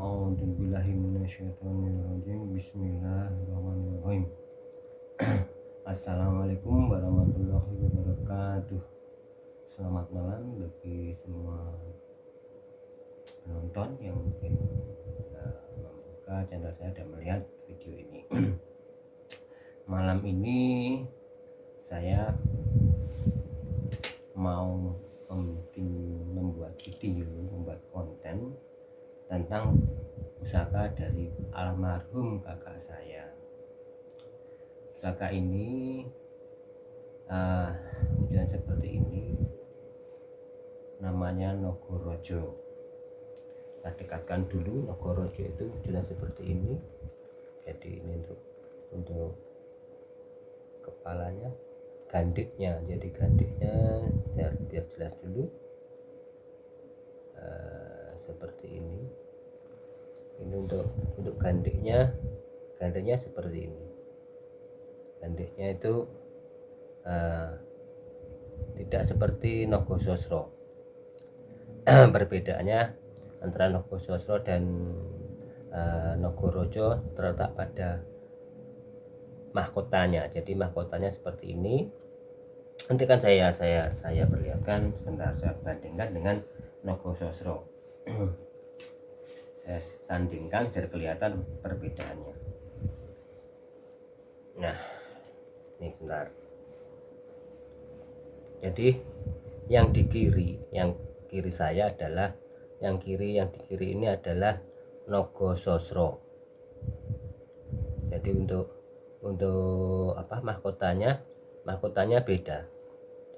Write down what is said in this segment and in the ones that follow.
A'udzubillahi minasyaitonirrajim. Bismillahirrahmanirrahim. Assalamualaikum warahmatullahi wabarakatuh. Selamat malam bagi semua penonton yang mungkin membuka channel saya dan melihat video ini. Malam ini saya mau membuat video, membuat konten tentang pusaka dari almarhum kakak saya. Pusaka ini wujudnya seperti ini, namanya Nogorojo. Kita dekatkan dulu. Nogorojo itu wujudnya seperti ini. Jadi ini untuk kepalanya, gandiknya. Jadi gandiknya biar jelas dulu, seperti ini. Ini untuk gandiknya seperti ini. Gandiknya itu tidak seperti Nogososro. Perbedaannya antara Nogososro dan Nogorojo terletak pada mahkotanya. Jadi mahkotanya seperti ini. Nanti kan saya perlihatkan sebentar, saya bandingkan dengan Nogososro. Saya sandingkan biar kelihatan perbedaannya. Nah, ini sebentar. Jadi yang di kiri saya adalah yang di kiri ini adalah Nogososro. Jadi untuk mahkotanya beda.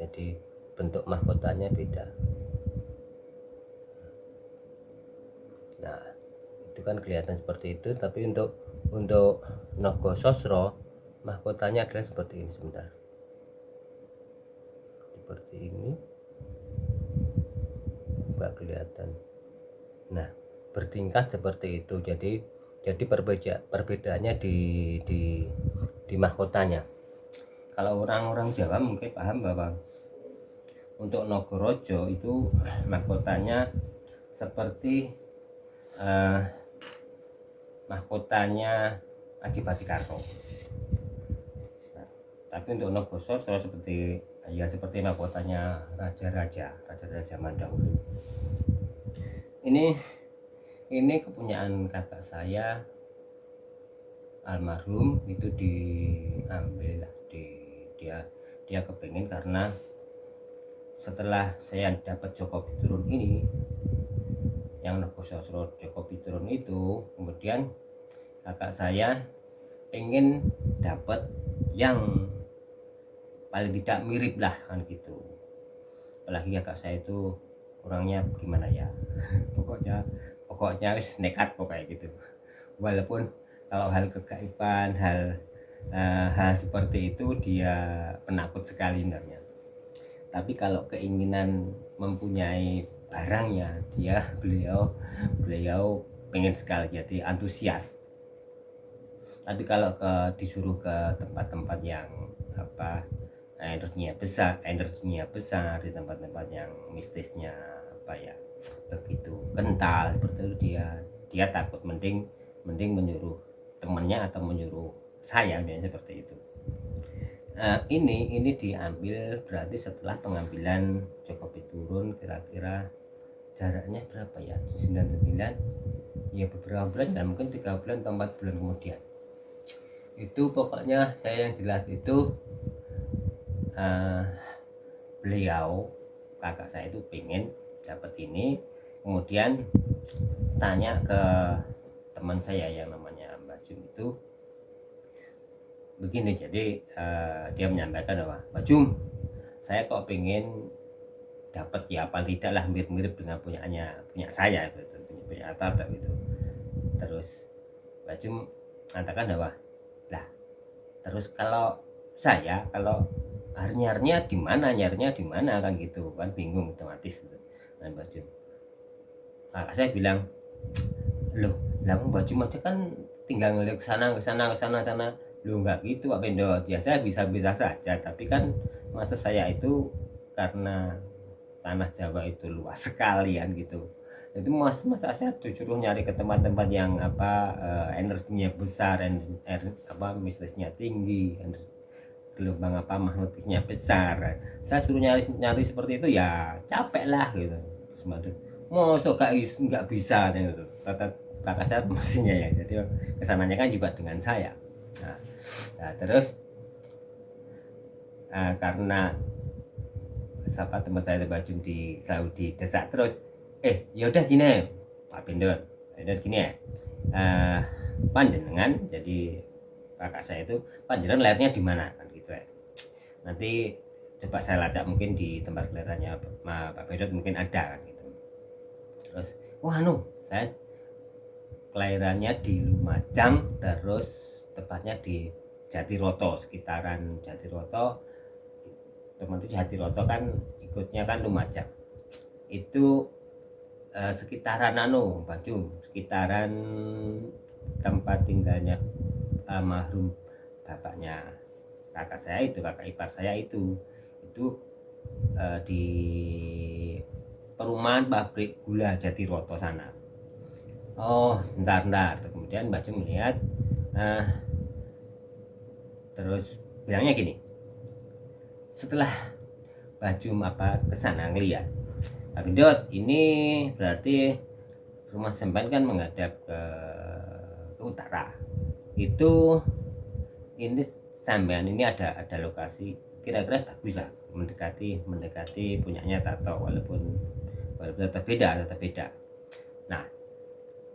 Jadi bentuk mahkotanya beda. Nah, itu kan kelihatan seperti itu, tapi untuk Nogososro mahkotanya adalah seperti ini. Sebentar, seperti ini, nggak kelihatan. Nah, bertingkat seperti itu. Jadi perbedaannya di mahkotanya. Kalau orang-orang Jawa mungkin paham bahwa untuk Nogorojo itu mahkotanya seperti mahkotanya Adipati Karto. Nah, tapi untuk Nogososro seperti mahkotanya raja-raja zaman dahulu. Ini kepunyaan kakak saya almarhum, itu diambil lah, dia kepingin, karena setelah saya dapat Joko Piturun ini, yang Nogososro Joko Piturun itu, kemudian kakak saya pengen dapat yang paling tidak mirip lah kan gitu. Apalagi kakak saya itu orangnya gimana ya, pokoknya wis nekat pokoknya gitu. Walaupun kalau hal kegaiban, hal seperti itu dia penakut sekali sebenarnya. Tapi kalau keinginan mempunyai barangnya, beliau pengen sekali, jadi antusias. Tapi kalau disuruh ke tempat-tempat yang energinya besar, di tempat-tempat yang mistisnya begitu kental seperti itu, dia takut. Mending menyuruh temannya atau menyuruh saya, seperti itu. Ini diambil berarti setelah pengambilan Joko Piturun, kira-kira jaraknya berapa ya, 99 ya, beberapa bulan, dan mungkin 3 bulan atau 4 bulan kemudian. Itu pokoknya saya yang jelas itu beliau, kakak saya itu pengen dapat ini. Kemudian tanya ke teman saya yang namanya Mbak Jum itu begini. Jadi dia menyampaikan bahwa, Mbak Jum, saya kok pengen dapat ya paling tidak lah mirip-mirip dengan punya saya gitu, punya Atta gitu. Terus Mbak Jum mengatakan bahwa, lah terus kalau nyarinya di mana kan gitu kan, bingung otomatis gitu. Dan Mbak Jum, kakak saya bilang, loh lah Mbak Jum aja kan tinggal ngeliat ke sana. Lu nggak gitu Pak Bendo, ya saya bisa saja, tapi kan maksud saya itu karena tanah Jawa itu luas sekali kan gitu. Itu masa saya disuruh nyari ke tempat-tempat yang energinya besar, mistisnya tinggi, gelombang magnetisnya besar. Saya suruh nyari seperti itu ya capek lah gitu. Mosok nggak bisa gitu. Kakak saya mestinya ya, jadi kesananya kan juga dengan saya. Nah terus karena teman saya selalu didesak terus, yaudah gini Pak Pindut, gini ya, panjenengan, jadi kakak saya itu, panjenengan lahirnya di mana kan gitu ya. Nanti coba saya lacak mungkin di tempat kelahirannya Pak Pindut mungkin ada kan gitu. Terus saya kelahirannya di Lumajang, terus tepatnya di Jatiroto, sekitaran Jatiroto. Teman-teman Jatiroto kan ikutnya kan Lumajang. Itu sekitaran sekitaran tempat tinggalnya almarhum bapaknya kakak saya itu, kakak ipar saya itu di perumahan pabrik gula Jatiroto sana. Bentar. Kemudian Mbak Jum melihat, terus bilangnya gini, setelah Mbak Jum kesana ngeliat, Pak Pindut, ini berarti rumah sampean kan menghadap ke utara. Itu ini sampean ini ada lokasi kira-kira bagus lah, mendekati punyanya Tato, walaupun tetap beda. Nah,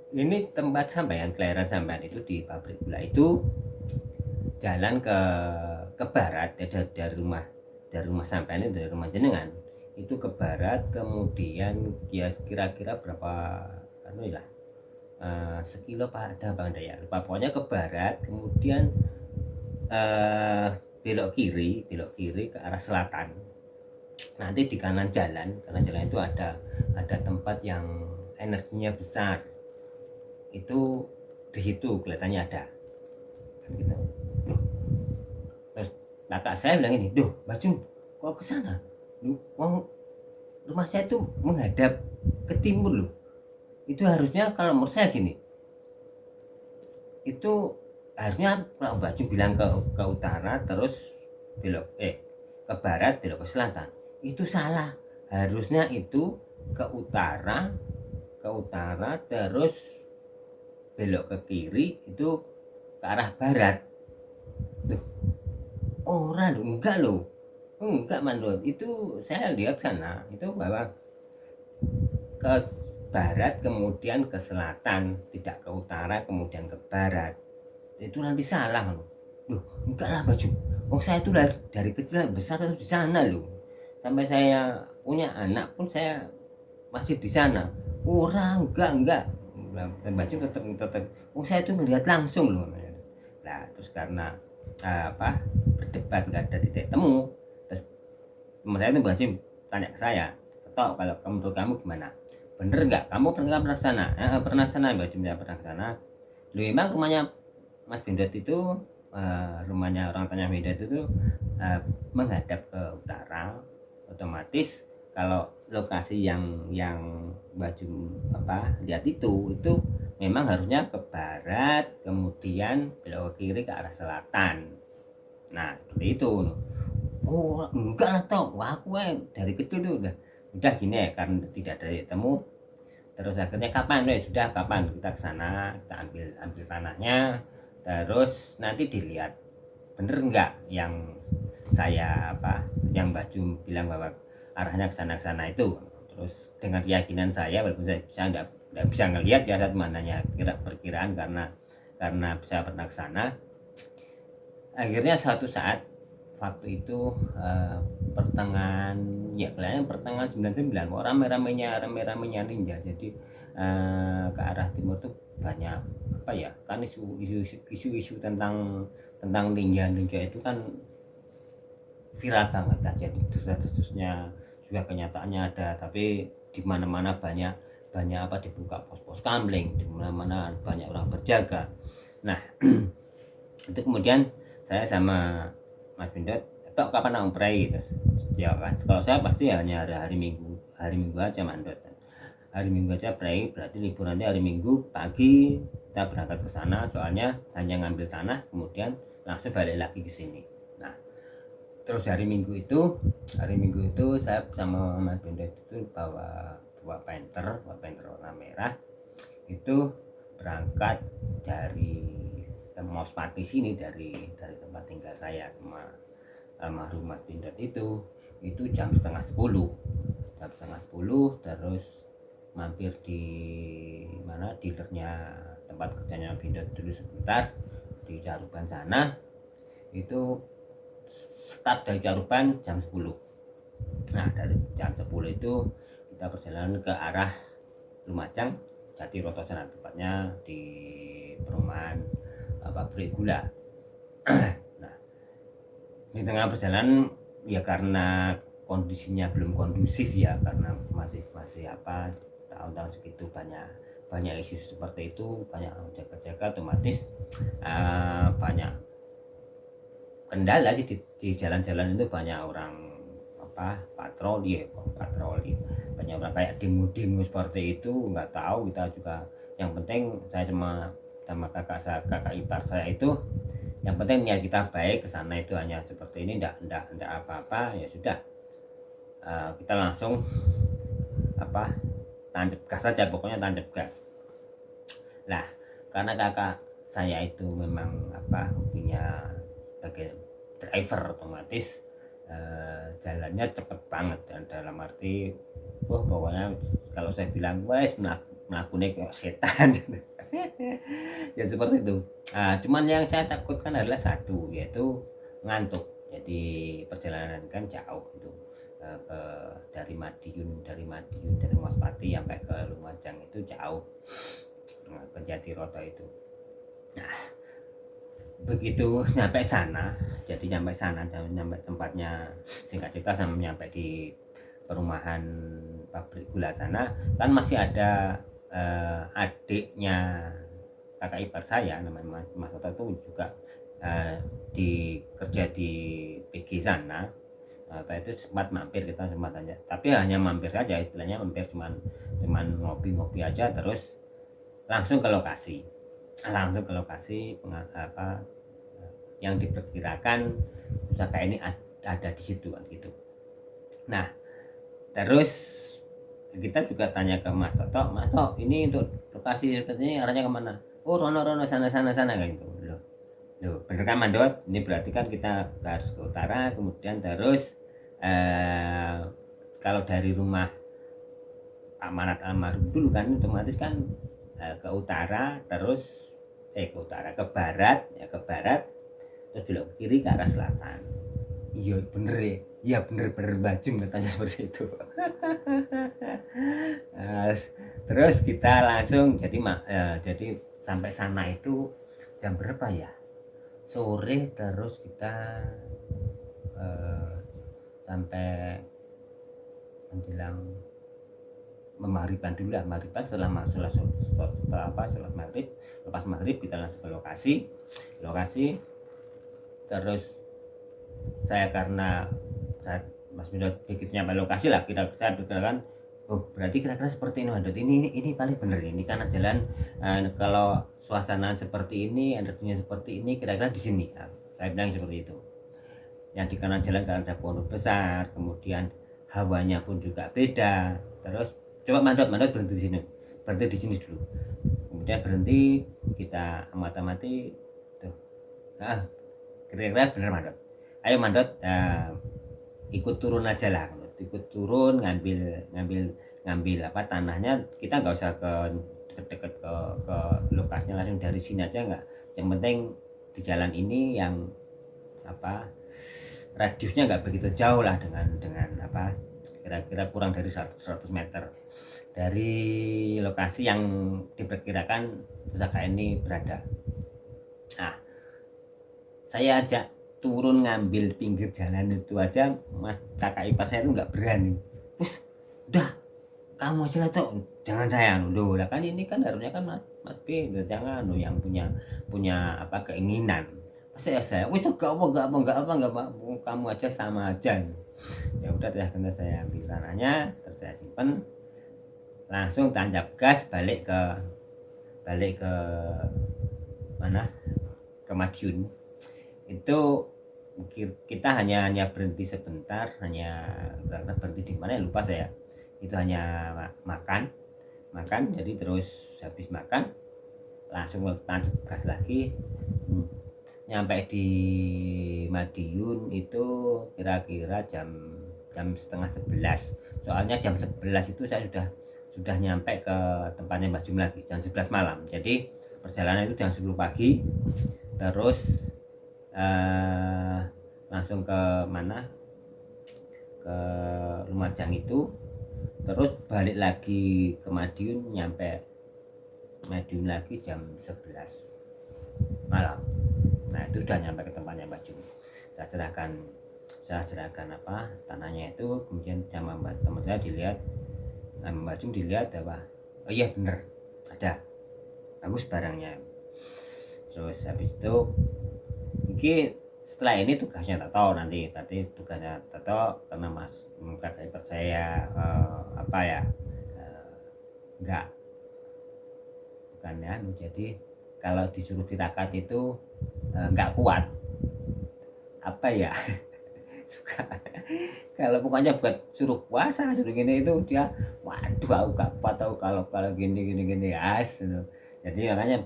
ini tempat sampean, kelahiran sampean itu di pabrik gula itu, jalan ke barat ya, dari rumah sampean ini, dari rumah jenengan itu ke barat, kemudian ya kira-kira berapa sekilo ada bang ya, lupa, pokoknya ke barat, kemudian belok kiri ke arah selatan. Nanti di kanan jalan itu ada tempat yang energinya besar, itu di situ kelihatannya ada kan gitu. Terus kakak saya bilang ini, Mbak Jum, kok ke sana? Rumah saya itu menghadap ke timur loh. Itu harusnya, kalau menurut saya gini, itu harusnya kalau Mbak Jum bilang ke utara terus belok ke barat belok ke selatan, itu salah. Harusnya itu ke utara terus belok ke kiri, itu ke arah barat. Enggak Mandor, itu saya lihat sana itu bahwa ke barat kemudian ke selatan, tidak ke utara kemudian ke barat. Itu nanti salah loh. Enggak lah Baju. Saya itu dari kecil besar itu di sana loh. Sampai saya punya anak pun saya masih di sana. Enggak. Dan Baju tetap. Saya itu melihat langsung loh. Nah, terus karena berdebat nggak ada titik temu, terus saya itu Baju tanya ke saya, "Tok, kalau menurut kamu gimana? Bener nggak? Kamu pernah sana?" Pernah sana, Baju saya pernah ke sana. Lu emang rumahnya Mas Pindut itu, rumahnya orang tanya Pindut itu menghadap ke utara, otomatis kalau lokasi yang Baju lihat itu memang harusnya ke barat, kemudian belok ke kiri ke arah selatan. Nah seperti itu. Enggak lah Tok, aku dari kecil tuh udah gini ya, karena tidak ada temu. Terus akhirnya kapan kita ke sana, kita ambil tanahnya, terus nanti dilihat bener enggak yang saya yang Mbak Jum bilang bahwa arahnya ke sana itu. Terus dengan keyakinan saya, walaupun saya enggak bisa ngelihat ya saat mananya perkiraan, karena saya pernah ke sana. Akhirnya suatu saat waktu itu pertengahan 99, rame-ramenya ninja. Jadi ke arah timur tuh banyak kan isu tentang ninja itu kan viral banget lah. Jadi desas-desusnya juga kenyataannya ada, tapi di mana-mana banyak dibuka pos-pos kamling, di mana-mana banyak orang berjaga. Nah itu kemudian saya sama Mas Pindut, "Tok, kapan ngumprei?" Terus ya kan, kalau saya pasti hanya hari Minggu aja Mandot. hari Minggu aja berarti liburannya hari Minggu pagi kita berangkat ke sana, soalnya hanya ngambil tanah kemudian langsung balik lagi ke sini. Nah terus hari Minggu itu saya sama Mas Benda itu bawa panther warna merah itu berangkat dari Mospati sini, dari tempat tinggal saya sama almarhum Mas Pindot itu jam setengah 10 terus mampir di mana dealernya tempat kerjanya Pindot dulu sebentar di Caruban sana. Itu start dari Caruban jam 10. Nah dari jam 10 itu kita perjalanan ke arah Lumajang Jatiroto sana, tepatnya di perumahan pabrik gula. Nah di tengah perjalanan ya karena kondisinya belum kondusif ya, karena masih tahun-tahun segitu banyak isu seperti itu, banyak jaga-jaga, otomatis banyak kendala sih di jalan-jalan itu, banyak orang patroli, banyak orang kayak demo-demo seperti itu, nggak tahu kita juga. Yang penting saya sama kakak ipar saya itu, yang penting niat kita baik, ke sana itu hanya seperti ini, enggak apa-apa, ya sudah. Kita langsung tancap gas saja, pokoknya tancap gas. Nah karena kakak saya itu memang hobinya sebagai driver, otomatis jalannya cepet banget, dan dalam arti pokoknya kalau saya bilang wes melakukannya kayak setan ya seperti itu. Cuman yang saya takutkan adalah satu, yaitu ngantuk. Jadi perjalanan kan jauh itu, dari Madiun dari Mospati sampai ke Lumajang itu jauh, ke Jatiroto itu. Nah begitu nyampe sana, nyampe tempatnya, singkat cerita sama nyampe di perumahan pabrik gula sana, kan masih ada adiknya kakak ipar saya namanya Mas Oto itu juga kerja di PG sana. Itu sempat mampir, kita sempat tanya, tapi hanya mampir saja, istilahnya mampir cuman ngopi-ngopi aja, terus langsung ke lokasi yang diperkirakan pusaka ini ada di situ kan gitu. Nah terus kita juga tanya ke Mas Toto, ini untuk lokasi seperti ini arahnya kemana? Oh rono sana kayak gitu. Loh bener kan Mandot? Ini berarti kan kita harus ke utara, kemudian terus kalau dari rumah Pak Manat almarhum dulu kan otomatis kan ke utara, terus ke barat, terus belok kiri ke arah selatan. Iya bener ya, bener bajing katanya seperti itu. Terus kita langsung jadi sampai sana itu jam berapa ya, sore, terus kita sampai menjelang maghriban dulu lah. Setelah maghrib, lepas maghrib kita langsung ke lokasi. Terus karena Mas Bindot begitu nyampe lokasi lah, saya pikirkan berarti kira-kira seperti ini Mandot, ini paling bener ini, karena jalan kalau suasana seperti ini, energinya seperti ini, kira-kira di sini. Saya bilang seperti itu. Yang di kanan jalan kan ada pohon besar, kemudian hawanya pun juga beda. Terus coba Mandot berhenti di sini dulu. Kemudian berhenti, kita amati tuh. Kira-kira bener Mandot. Ayo Mandot, ikut turun aja lah, ngambil tanahnya. Kita nggak usah ke deket ke lokasinya, langsung dari sini aja, nggak, yang penting di jalan ini yang radiusnya nggak begitu jauh lah, dengan kira-kira kurang dari 100 meter dari lokasi yang diperkirakan pusaka ini berada. Nah saya ajak turun ngambil pinggir jalan itu aja, Mas kakak ipar saya itu nggak berani. Udah kamu aja lah tuh, jangan saya lah, kan ini kan harusnya kan Mas B, jangan yang punya keinginan. Saya gak apa, kamu aja, sama aja. Ya udah, saya ambil tanahnya, terus saya simpen. langsung tancap gas balik ke mana, ke Madiun. Itu kita hanya berhenti sebentar, hanya karena berhenti di mana ya lupa saya. Itu hanya makan jadi terus habis makan langsung tancap gas lagi. Nyampe di Madiun itu kira-kira jam setengah 11. Soalnya jam 11 itu saya sudah nyampe ke tempatnya Mbak Jum lagi jam 11 malam. Jadi perjalanan itu jam 10 pagi. Terus langsung ke mana, ke Lumajang itu, terus balik lagi ke Madiun, nyampe Madiun lagi jam 11 malam. Nah itu sudah nyampe ke tempatnya Mbak Jum. Saya serahkan apa tanahnya itu, kemudian sama teman saya dilihat, Mbak Jum dilihat apa, oh iya bener ada, bagus barangnya. Terus habis itu mungkin setelah ini tugasnya Tato, nanti tugasnya Tato karena Mas kakak percaya apa ya, enggak bukan ya, jadi kalau disuruh tirakat itu enggak kuat apa ya suka kalau pokoknya buat suruh puasa suruh gini itu dia waduh aku gak kuat tahu kalau gini as gitu. Jadi makanya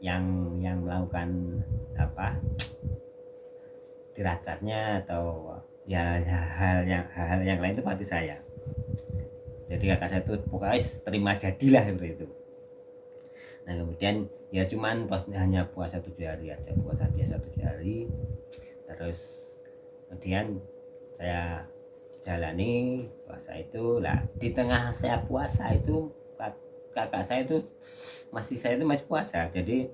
yang melakukan apa tirakatnya atau ya hal yang lain itu pasti saya. Jadi kakak saya itu pokoknya terima jadilah seperti itu. Nah kemudian ya cuman hanya puasa 7 hari aja, puasa biasa 7 hari. Terus kemudian saya jalani puasa itu lah. Di tengah saya puasa itu kakak saya itu masih puasa, jadi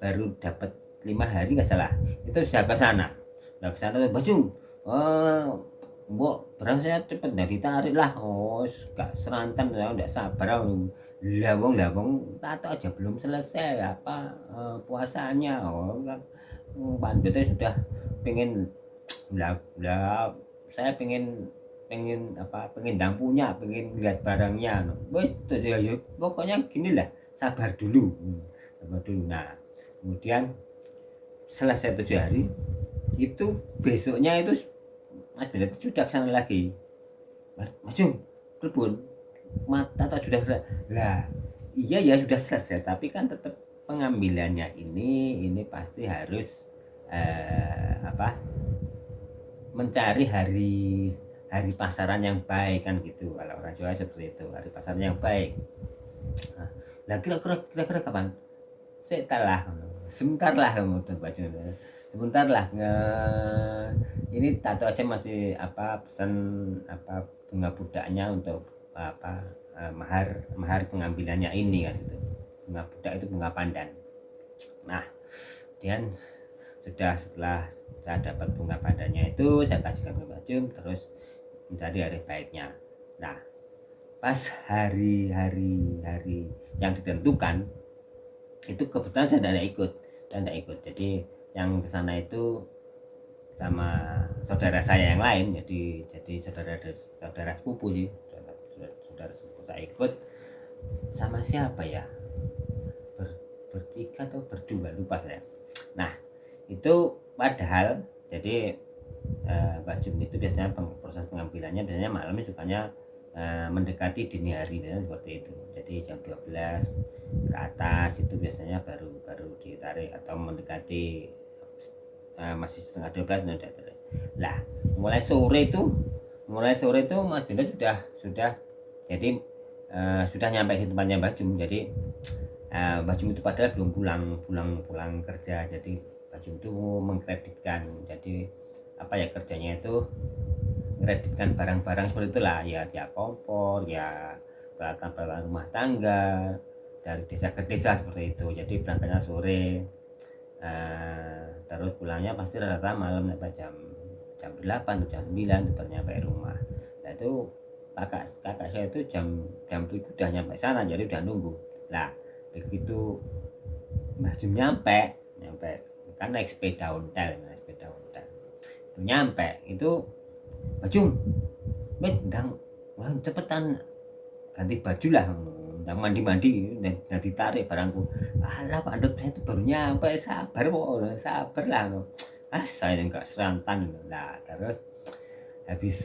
baru dapat 5 hari nggak salah itu sudah ke sana baju mbok barang saya cepet dari tarik lah, gak serantan saya nggak sabar lawong tato aja belum selesai apa puasanya, pandetnya sudah pengen lah saya pengen dampunya, pengen lihat barangnya, wes ya pokoknya gini lah, sabar dulu. Nah kemudian selesai 7 hari itu besoknya itu Mas Benda itu sudah kesana lagi, Mas Jum telepon mata tak sudah selesai lah, iya ya sudah selesai tapi kan tetap pengambilannya ini pasti harus apa mencari hari pasaran yang baik kan gitu, kalau orang Jawa seperti itu, hari pasaran yang baik. Nah kira-kira kapan? Sebentar lah sebentar lah ini tato aja masih apa pesan apa bunga budaknya untuk apa mahar pengambilannya ini kan gitu. Bunga budak itu bunga pandan. Nah kemudian setelah saya dapat bunga pandannya itu saya kasihkan ke Mbak Jum, terus mencari hari baiknya. Nah pas hari yang ditentukan itu kebetulan saya tidak ikut, jadi yang kesana itu sama saudara saya yang lain, jadi saudara sepupu sih, saudara sepupu saya ikut sama siapa ya, bertiga atau berdua lupa saya. Nah itu padahal jadi Mbak Jum itu biasanya proses pengambilannya biasanya malamnya sukanya mendekati dini hari, biasanya seperti itu, jadi jam 12 ke atas itu biasanya baru ditarik, atau mendekati masih setengah 12 sudah tarik. Lah mulai sore itu Mas Benda sudah jadi sudah nyampe di tempatnya Mbak Jum. Jadi Mbak Jum itu padahal belum pulang kerja, jadi Mbak Jum itu mengkreditkan, jadi apa ya kerjanya itu kreditkan barang-barang seperti itulah ya kompor ya peralatan rumah tangga dari desa ke desa seperti itu. Jadi berangkatnya sore terus pulangnya pasti rata-rata malam sampai jam 8 atau jam 9 baru nyampe rumah. Nah itu kakak saya itu jam 7 udah nyampe sana, jadi udah nunggu. Nah begitu Mbak Jum nyampe kan naik sepeda ontel itu nyampe itu Mbak Jum ndang cepetan ganti baju lah, yang mandi dan ditarik barangku. Alah Pak Andut, saya itu baru nyampe, sabar lah. Saya nggak serantan. Nah terus habis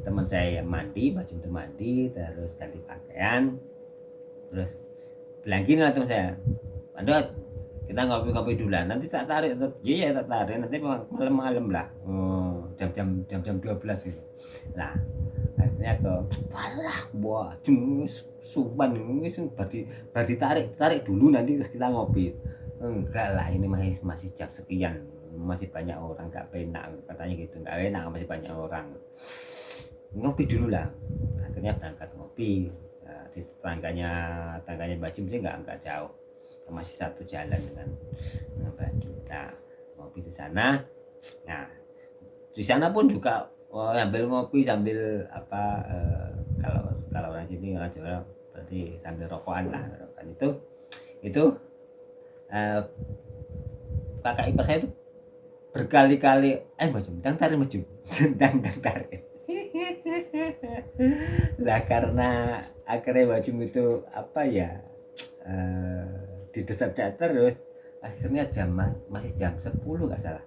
teman saya mandi, baju itu mandi, terus ganti pakaian, terus bilang gini lah teman saya, Andut, kita ngopi-ngopi dulu lah, nanti tak tarik. Iya tak tarik, nanti malam-malam lah, jam 12 gitu. Nah akhirnya walah buah suban ini berarti tarik dulu, nanti terus kita ngopi. Enggak lah, ini masih jam sekian, masih banyak orang, gak penak katanya gitu, gak enak masih banyak orang, ngopi dulu lah. Akhirnya berangkat ngopi. Di tangganya Mbak Jim sih nggak jauh, masih satu jalan dengan Mbak Jim. Nah ngopi di sana. Nah di sana pun juga sambil ngopi sambil apa, kalau orang sini, orang Jawa berarti sambil rokokan lah. Rokokan itu kakak ipar saya itu berkali-kali maju tentang tarik lah, karena akhirnya baju itu apa ya, didesak terus. Akhirnya masih jam 10 nggak salah,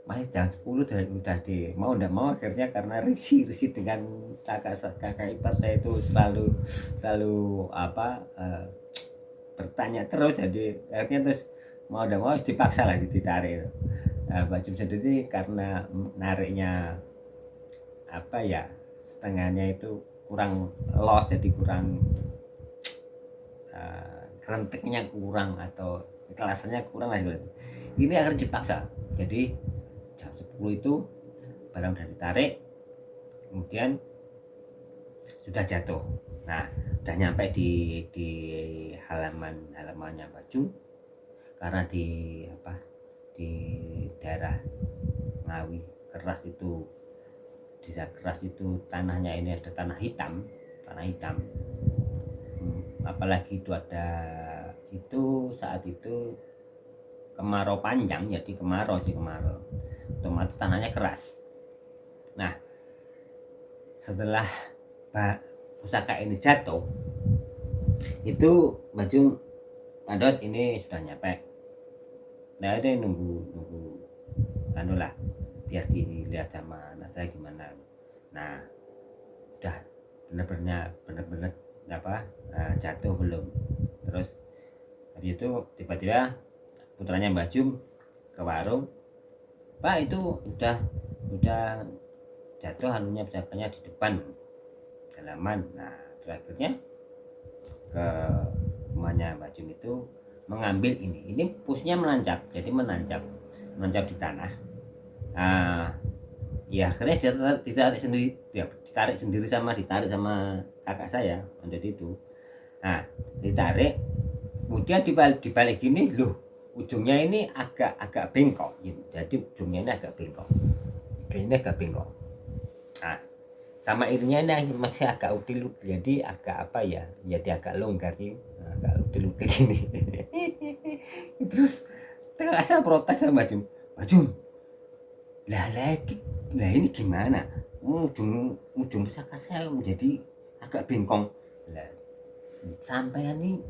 masih jam 10 dan udah mau ndak mau akhirnya, karena risih dengan kakak ipar saya itu selalu apa, bertanya terus, jadi akhirnya terus mau ndak mau dipaksa lagi ditarik. Baju sendiri karena nariknya apa ya, setengahnya itu kurang los, jadi kurang renteknya kurang atau kelasannya kurang lah gitu. Ini akan dipaksa, jadi jam 10 itu barang udah ditarik, kemudian sudah jatuh. Nah udah nyampe di halamannya baju, karena di daerah Ngawi keras itu, di keras itu tanahnya ini ada tanah hitam, apalagi itu ada saat itu kemarau panjang, jadi kemarau otomatis tanahnya keras. Nah setelah pusaka ini jatuh, itu baju Andot ini sudah nyampe. Nah itu nunggu lah, biar dilihat sama anak saya gimana. Nah udah bener-bener jatuh belum. Terus habis itu tiba-tiba putranya Mbak Jum ke warung, Pak itu udah jatuh halunya, pusakanya di depan halaman. Nah akhirnya ke rumahnya Mbak Jum itu mengambil ini pusnya menancap di tanah. Ya akhirnya ditarik sendiri sama kakak saya Andot itu. Nah ditarik, kemudian dibalik gini loh, ujungnya ini agak bengkok gitu. Jadi ujungnya ini agak bengkok. Nah sama irinya ini masih agak udil, jadi agak apa ya, jadi agak longgar sih, agak udil gini. Terus kakak saya protes sama Jum, lah ini gimana, ujung pusaka saya menjadi agak bengkong. Lah sampean ini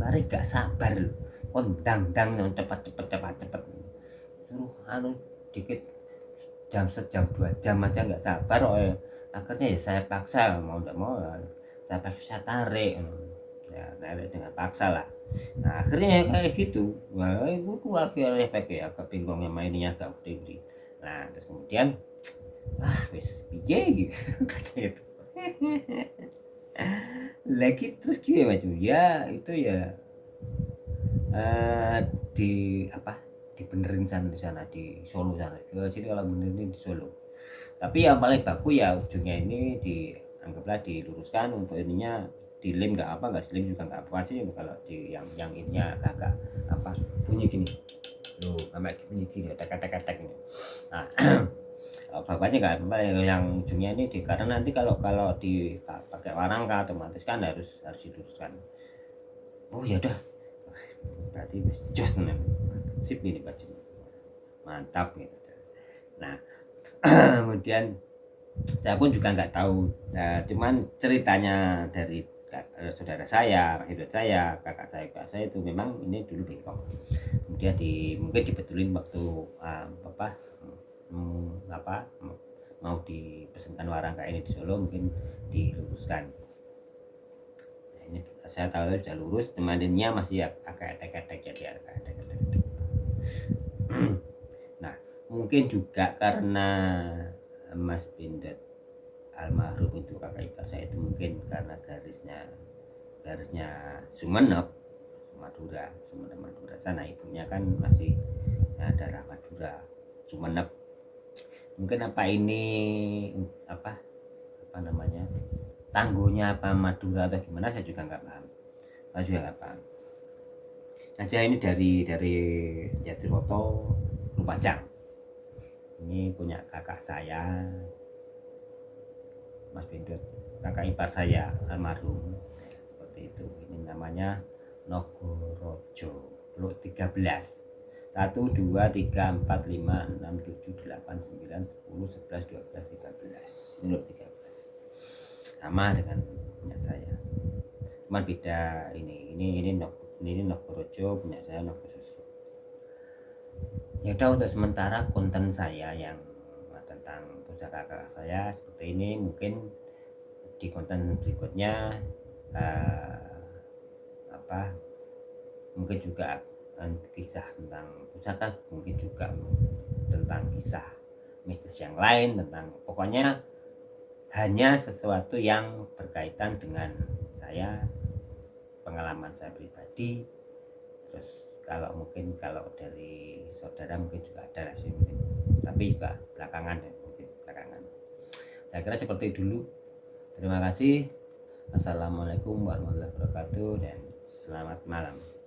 mari gak sabar loh, kon dang cepat suruh dikit, sejam 2 jam aja nggak sabar. Akhirnya ya saya paksa, mau nggak mau saya paksa tarik ya, narik dengan paksa lah. Nah akhirnya kayak gitu. Wah itu akhirnya efeknya agak bingungnya, mainnya agak gede. Nah terus kemudian wis piye gitu katanya itu. Lagi terus gimana macam ya itu ya, dibenerin di sana di Solo sana. Kalau sini kalau benerin di Solo, tapi yang paling bagus ya ujungnya ini dianggaplah diluruskan, untuk ininya dilem nggak dilem juga nggak apa sih. Kalau di yang ininya agak bunyi gini loh, sampai bunyi gini tek ini. Nah bapaknya nggak apa, yang ujungnya ini karena nanti kalau pakai warangka otomatis kan harus diluruskan. Oh ya udah, berarti jos sip ini Pak Jim, mantap gitu. Nah kemudian saya pun juga nggak tahu, cuman ceritanya dari saudara saya, saudara saya, kakak saya itu memang ini dulu bengkok. Kemudian mungkin dibetulin waktu mau dipesankan warangka ini di Solo, mungkin diluruskan. Nah, ini saya tahu sudah lurus, temannya masih agak etek-etek, jadi agak etek-etek. Nah, mungkin juga karena Mas Pindad almarhum itu kakak ipar saya itu mungkin karena garisnya Sumenep, Madura sana, ibunya kan masih darah Madura, Sumenep. Mungkin apa ini apa namanya, tangguhnya apa Madura atau gimana, saya juga nggak paham. Aja ini dari Jatiroto, Lumajang. Ini punya kakak saya, Mas Pindad, kakak ipar saya almarhum. Seperti itu. Ini namanya Nogorojo, Luk 13. 1 2 3 4 5 6 7 8 9 10 11 12 13. Ini Luk 13. Sama dengan punya saya. Cuman beda ini Nogorojo, punya saya Nogorojo. Ya udah, untuk sementara konten saya yang tentang pusaka kakak saya seperti ini. Mungkin di konten berikutnya mungkin juga kisah tentang pusaka, mungkin juga tentang kisah mistis yang lain, tentang pokoknya hanya sesuatu yang berkaitan dengan saya, pengalaman saya pribadi. Terus kalau dari saudara mungkin juga ada sih, mungkin, tapi juga belakangan ya, mungkin belakangan. Saya kira seperti dulu. Terima kasih. Assalamualaikum warahmatullahi wabarakatuh dan selamat malam.